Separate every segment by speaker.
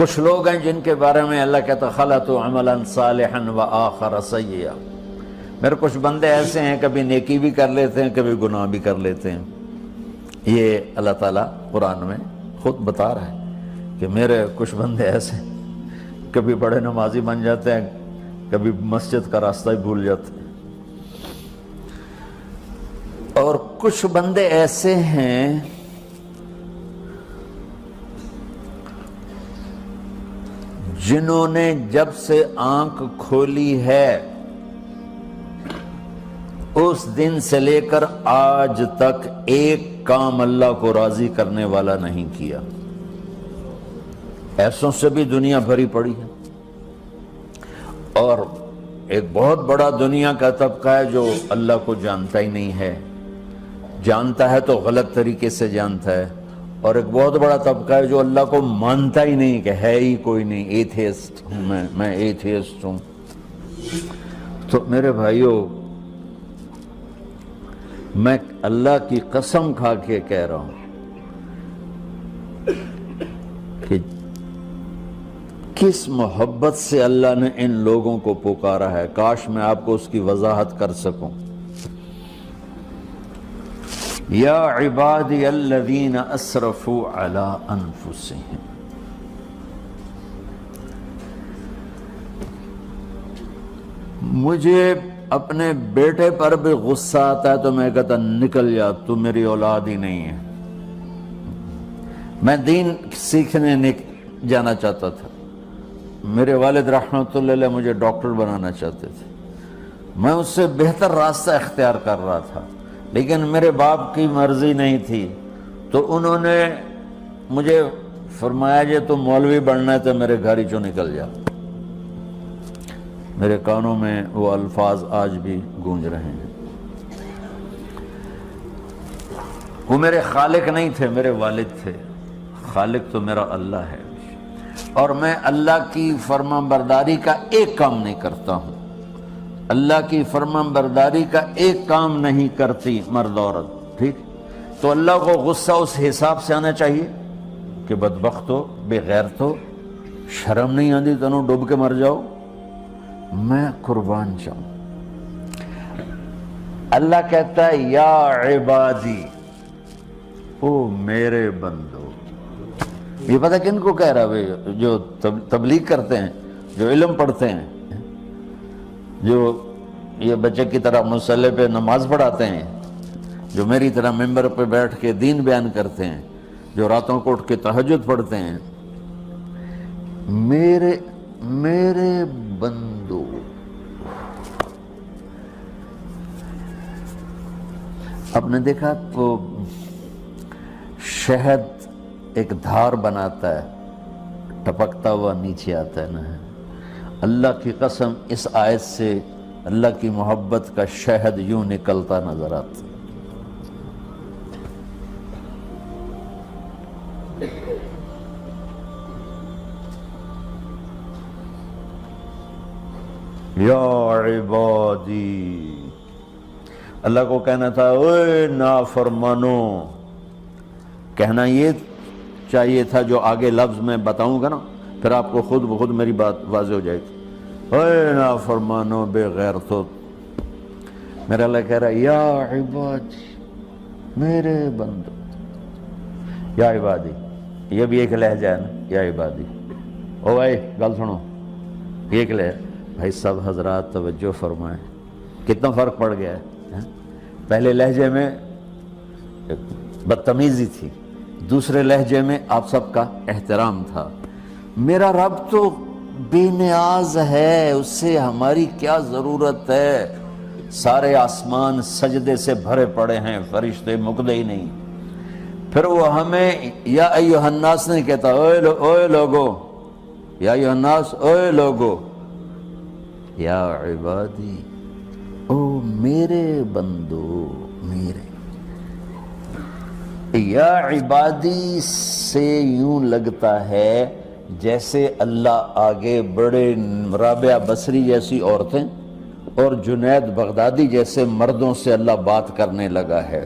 Speaker 1: کچھ لوگ ہیں جن کے بارے میں اللہ کہتا خلطوا عملا صالحا وآخر سیئا، میرے کچھ بندے ایسے ہیں کبھی نیکی بھی کر لیتے ہیں کبھی گناہ بھی کر لیتے ہیں۔ یہ اللہ تعالیٰ قرآن میں خود بتا رہا ہے کہ میرے کچھ بندے ایسے ہیں، کبھی بڑے نمازی بن جاتے ہیں کبھی مسجد کا راستہ ہی بھول جاتے ہیں، اور کچھ بندے ایسے ہیں جنہوں نے جب سے آنکھ کھولی ہے اس دن سے لے کر آج تک ایک کام اللہ کو راضی کرنے والا نہیں کیا۔ ایسوں سے بھی دنیا بھری پڑی ہے، اور ایک بہت بڑا دنیا کا طبقہ ہے جو اللہ کو جانتا ہی نہیں ہے، جانتا ہے تو غلط طریقے سے جانتا ہے، اور ایک بہت بڑا طبقہ ہے جو اللہ کو مانتا ہی نہیں کہ ہے ہی کوئی نہیں، ایتھیسٹ ہوں میں ایتھیسٹ ہوں۔ تو میرے بھائیوں، میں اللہ کی قسم کھا کے کہہ رہا ہوں کہ کس محبت سے اللہ نے ان لوگوں کو پکارا ہے، کاش میں آپ کو اس کی وضاحت کر سکوں۔ یا عبادی الذین اسرفوا علی انفسہم، مجھے اپنے بیٹے پر بھی غصہ آتا ہے تو میں کہتا نکل جا، تو میری اولاد ہی نہیں ہے۔ میں دین سیکھنے جانا چاہتا تھا، میرے والد رحمۃ اللہ علیہ مجھے ڈاکٹر بنانا چاہتے تھے، میں اس سے بہتر راستہ اختیار کر رہا تھا، لیکن میرے باپ کی مرضی نہیں تھی، تو انہوں نے مجھے فرمایا جی تو مولوی بننا ہے تو میرے گھر ہی چوں نکل جا۔ میرے کانوں میں وہ الفاظ آج بھی گونج رہے ہیں۔ وہ میرے خالق نہیں تھے، میرے والد تھے، خالق تو میرا اللہ ہے، اور میں اللہ کی فرمان برداری کا ایک کام نہیں کرتا ہوں، اللہ کی فرمان برداری کا ایک کام نہیں کرتی مرد عورت، ٹھیک؟ تو اللہ کو غصہ اس حساب سے آنا چاہیے کہ بدبخت ہو، بے غیرت ہو، شرم نہیں آتی تنوں ڈوب کے مر جاؤ۔ میں قربان جاؤں، اللہ کہتا ہے یا عبادی، او میرے بندو۔ یہ پتہ کن کو کہہ رہا ہے؟ جو تبلیغ کرتے ہیں، جو علم پڑھتے ہیں، جو یہ بچے کی طرح مصلی پہ نماز پڑھاتے ہیں، جو میری طرح ممبر پہ بیٹھ کے دین بیان کرتے ہیں، جو راتوں کو اٹھ کے تہجد پڑھتے ہیں۔ میرے بندو، آپ نے دیکھا وہ شہد ایک دھار بناتا ہے، ٹپکتا ہوا نیچے آتا ہے نا۔ اللہ کی قسم اس آیت سے اللہ کی محبت کا شہد یوں نکلتا نظر آتا۔ یا عبادی، اللہ کو کہنا تھا اوے نافرمانو، کہنا یہ چاہیے تھا جو آگے لفظ میں بتاؤں گا نا، پھر آپ کو خود بخود میری بات واضح ہو جائے گی۔ اوے نافرمانو، بے غیرتو، میرا اللہ کہہ رہا ہے یا عبادی، میرے بندو، یا عبادی، یہ بھی ایک لہجہ ہے نا، یا عبادی۔ او بھائی گل سنو، یہ ایک لہجہ، بھائی سب حضرات توجہ فرمائیں، کتنا فرق پڑ گیا ہے۔ پہلے لہجے میں بدتمیزی تھی، دوسرے لہجے میں آپ سب کا احترام تھا۔ میرا رب تو بے نیاز ہے، اس سے ہماری کیا ضرورت ہے؟ سارے آسمان سجدے سے بھرے پڑے ہیں، فرشتے مکدے ہی نہیں۔ پھر وہ ہمیں یا ایھا الناس نہیں کہتا، اوے لوگو، یا ایھا الناس، اوے لوگو، یا عبادی، او میرے بندو، میرے۔ یا عبادی سے یوں لگتا ہے جیسے اللہ آگے بڑے رابعہ بصری جیسی عورتیں اور جنید بغدادی جیسے مردوں سے اللہ بات کرنے لگا ہے۔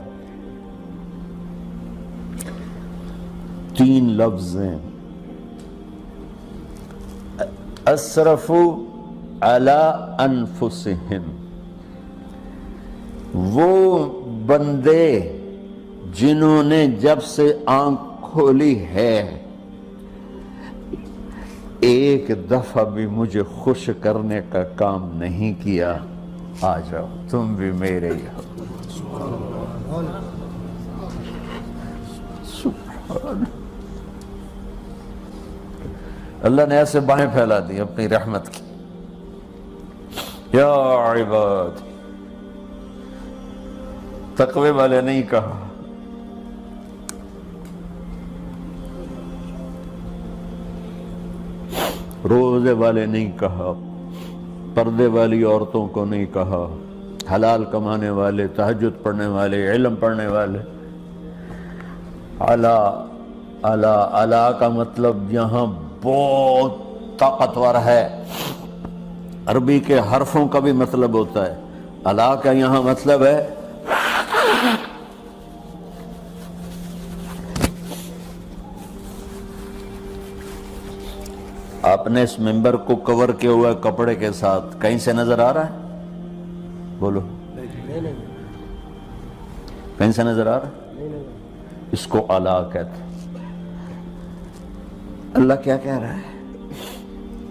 Speaker 1: 3 لفظ ہیں، اسرفوا علی انفسہم، وہ بندے جنہوں نے جب سے آنکھ کھولی ہے ایک دفعہ بھی مجھے خوش کرنے کا کام نہیں کیا، آ جاؤ تم بھی میرے ہی ہو۔ سبحان اللہ نے ایسے باہیں پھیلا دی اپنی رحمت کی۔ یا عباد، تقوی والے نہیں کہا، روزے والے نہیں کہا، پردے والی عورتوں کو نہیں کہا، حلال کمانے والے، تہجد پڑھنے والے، علم پڑھنے والے۔ علا علا علا کا مطلب یہاں بہت طاقتور ہے، عربی کے حرفوں کا بھی مطلب ہوتا ہے۔ علا کا یہاں مطلب ہے آپ نے اس ممبر کو کور کیا ہوا ہے کپڑے کے ساتھ، کہیں سے نظر آ رہا ہے؟ بولو، کہیں سے نظر آ رہا ہے؟ اس کو علا کہتے ہیں۔ اللہ کیا کہہ رہا ہے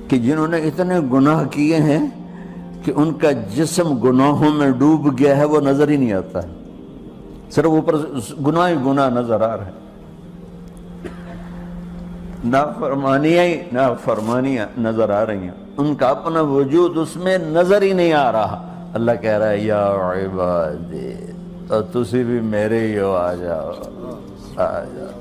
Speaker 1: کہ جنہوں نے اتنے گناہ کیے ہیں کہ ان کا جسم گناہوں میں ڈوب گیا ہے، وہ نظر ہی نہیں آتا ہے، صرف اوپر گناہ ہی گناہ نظر آ رہا ہے، نافرمانیاں نظر آ رہی ہیں، ان کا اپنا وجود اس میں نظر ہی نہیں آ رہا۔ اللہ کہہ رہا ہے یا عبادی، تو تسی بھی میرے ہی ہو، آ جاؤ آ جاؤ۔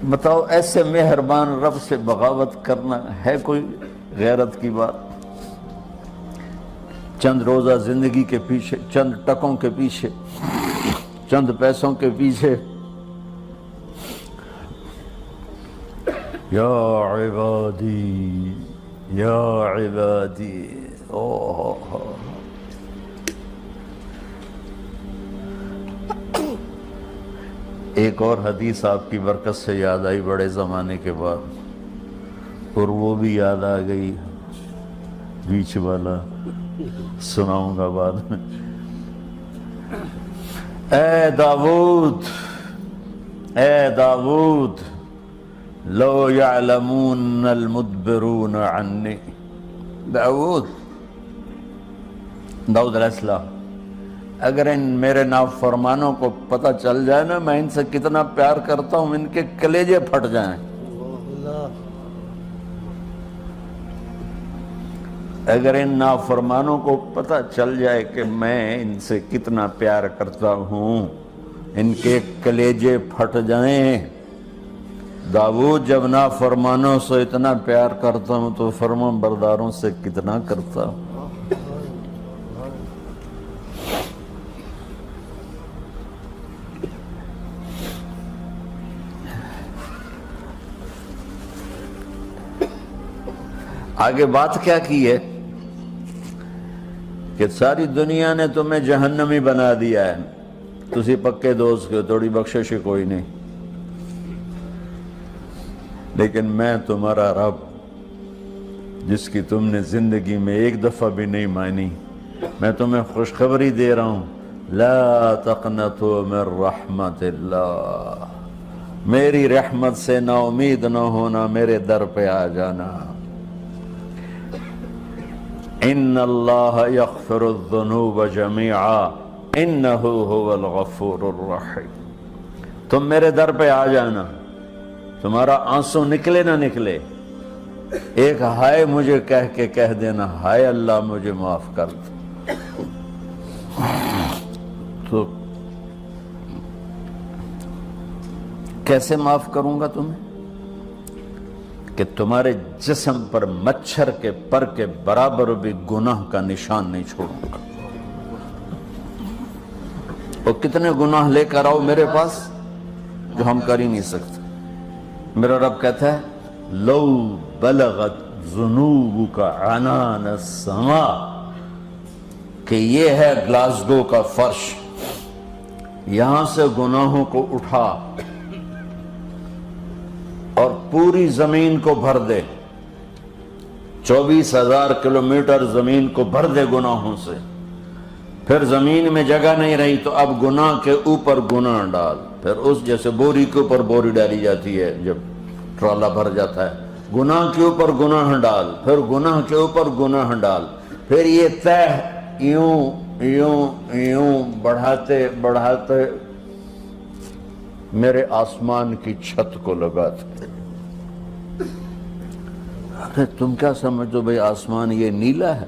Speaker 1: بتاؤ ایسے مہربان رب سے بغاوت کرنا ہے کوئی غیرت کی بات؟ چند روزہ زندگی کے پیچھے، چند ٹکوں کے پیچھے، چند پیسوں کے پیچھے، یا عبادی یا عبادی، ایک اور حدیث آپ کی برکت سے یاد آئی بڑے زمانے کے بعد، اور وہ بھی یاد آ گئی، بیچ والا سناؤں گا بعد میں۔ اے داؤد، اے داؤد، لو یعلمون المدبرون عنی، داؤد علیہ السلام، اگر ان میرے نافرمانوں کو پتہ چل جائے نا میں ان سے کتنا پیار کرتا ہوں، ان کے کلیجے پھٹ جائیں۔ اگر ان نافرمانوں کو پتہ چل جائے کہ میں ان سے کتنا پیار کرتا ہوں، ان کے کلیجے پھٹ جائیں۔ داؤد جب نافرمانوں سے اتنا پیار کرتا ہوں تو فرمان برداروں سے کتنا کرتا ہوں۔ آگے بات کیا کی ہے کہ ساری دنیا نے تمہیں جہنمی بنا دیا ہے، تسی پکے دوست کے، تھوڑی بخشش کوئی نہیں، لیکن میں تمہارا رب جس کی تم نے زندگی میں ایک دفعہ بھی نہیں مانی، میں تمہیں خوشخبری دے رہا ہوں، لا تقنطوا من رحمت اللہ، میری رحمت سے نا امید نہ ہونا، میرے در پہ آ جانا۔ ان اللہ یغفر الذنوب جمیعا انہ هو الغفور الرحیم، تم میرے در پہ آ جانا، تمہارا آنسو نکلے نہ نکلے، ایک ہائے مجھے کہہ کے کہہ دینا، ہائے اللہ مجھے معاف کر دو، تو کیسے معاف کروں گا تمہیں؟ کہ تمہارے جسم پر مچھر کے پر کے برابر بھی گناہ کا نشان نہیں چھوڑوں گا۔ اور کتنے گناہ لے کر آؤ میرے پاس جو ہم کر ہی نہیں سکتے۔ میرا رب کہتا ہے لو بلغت ذنوبک عنان السماء، کہ یہ ہے گلاسگو کا فرش، یہاں سے گناہوں کو اٹھا اور پوری زمین کو بھر دے، 24,000 کلومیٹر زمین کو بھر دے گناہوں سے، پھر زمین میں جگہ نہیں رہی تو اب گناہ کے اوپر گناہ ڈال، پھر اس جیسے بوری کے اوپر بوری ڈالی جاتی ہے جب ٹرالا بھر جاتا ہے، گناہ کے اوپر گناہ ڈال، پھر گناہ کے اوپر گناہ ڈال، پھر یہ تہ یوں یوں یوں بڑھاتے بڑھاتے میرے آسمان کی چھت کو لگاتے۔ ارے تم کیا سمجھو بھئی آسمان یہ نیلا ہے؟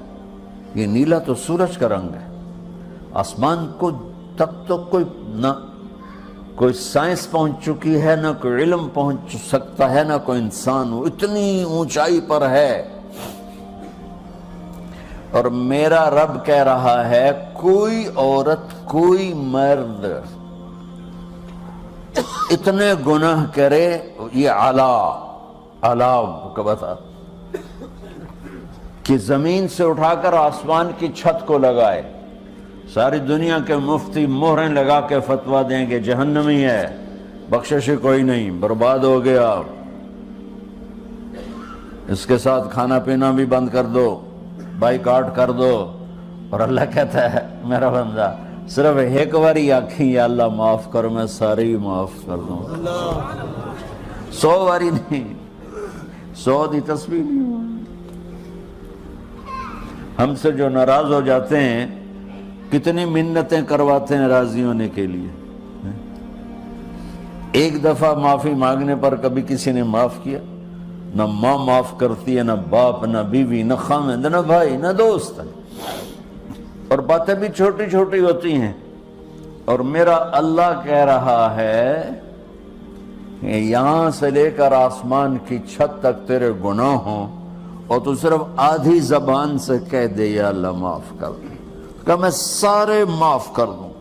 Speaker 1: یہ نیلا تو سورج کا رنگ ہے۔ آسمان کو تک تو کوئی سائنس پہنچ چکی ہے، نہ کوئی علم پہنچ سکتا ہے، نہ کوئی انسان، وہ اتنی اونچائی پر ہے۔ اور میرا رب کہہ رہا ہے کوئی عورت کوئی مرد اتنے گناہ کرے، یہ اعلیٰ کو بتا کہ زمین سے اٹھا کر آسمان کی چھت کو لگائے، ساری دنیا کے مفتی مہریں لگا کے فتویٰ دیں کہ جہنمی ہے، بخشش کوئی نہیں، برباد ہو گیا، اس کے ساتھ کھانا پینا بھی بند کر دو، بائیکاٹ کر دو۔ اور اللہ کہتا ہے میرا بندہ صرف ایک باری آکھیں یا اللہ معاف کر، میں ساری معاف کر دوں، 100 باری نہیں، 100 دی تسبیح نہیں۔ ہم سے جو ناراض ہو جاتے ہیں کتنی منتیں کرواتے ہیں راضی ہونے کے لیے، ایک دفعہ معافی مانگنے پر کبھی کسی نے معاف کیا؟ نہ ماں معاف کرتی ہے، نہ باپ، نہ بیوی، نہ خاوند، نہ بھائی، نہ دوست، اور باتیں بھی چھوٹی چھوٹی ہوتی ہیں۔ اور میرا اللہ کہہ رہا ہے کہ یہاں سے لے کر آسمان کی چھت تک تیرے گناہ ہوں، اور تو صرف آدھی زبان سے کہہ دے یا اللہ معاف کر دے، کہ میں سارے معاف کر دوں۔